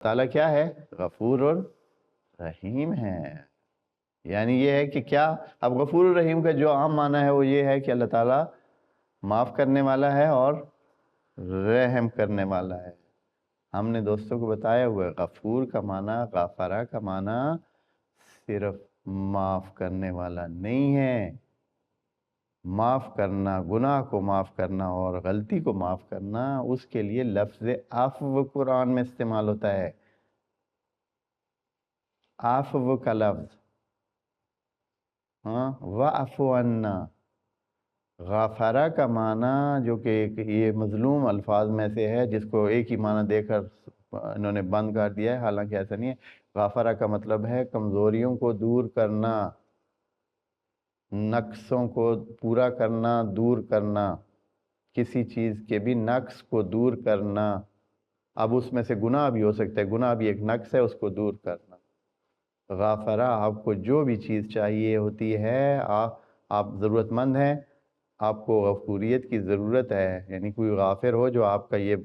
تعالیٰ کیا ہے؟ غفور الرحیم ہے. یعنی یہ ہے کہ کیا، اب غفور الرحیم کا جو عام معنی ہے وہ یہ ہے کہ اللہ تعالیٰ معاف کرنے والا ہے اور رحم کرنے والا ہے. ہم نے دوستوں کو بتایا ہوا ہے غفور کا معنی، غافرہ کا معنی صرف معاف کرنے والا نہیں ہے. معاف کرنا، گناہ کو معاف کرنا اور غلطی کو معاف کرنا، اس کے لیے لفظ عفو قرآن میں استعمال ہوتا ہے. عفو کا لفظ، ہاں، وَاعْفُ عَنَّا. غافرہ کا معنی جو کہ ایک یہ مظلوم الفاظ میں سے ہے جس کو ایک ہی معنی دے کر انہوں نے بند کر دیا ہے، حالانکہ ایسا نہیں ہے. غافرہ کا مطلب ہے کمزوریوں کو دور کرنا، نقصوں کو پورا کرنا، دور کرنا، کسی چیز کے بھی نقص کو دور کرنا. اب اس میں سے گناہ بھی ہو سکتا ہے، گناہ بھی ایک نقص ہے، اس کو دور کرنا. غافرہ آپ کو جو بھی چیز چاہیے ہوتی ہے، آپ ضرورت مند ہیں، آپ کو غفوریت کی ضرورت ہے، یعنی کوئی غافر ہو جو آپ کا یہ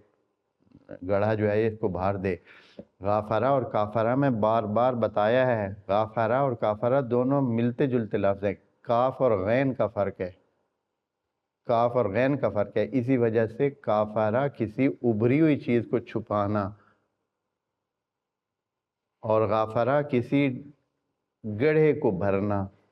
گڑھا جو ہے اس کو بھار دے. غافرہ اور کافرہ میں بار بار بتایا ہے، غافرہ اور کافرہ دونوں ملتے جلتے لفظ ہیں. کاف اور غین کا فرق ہے، کاف اور غین کا فرق ہے. اسی وجہ سے کافرہ کسی ابھری ہوئی چیز کو چھپانا اور غافرہ کسی گڑھے کو بھرنا.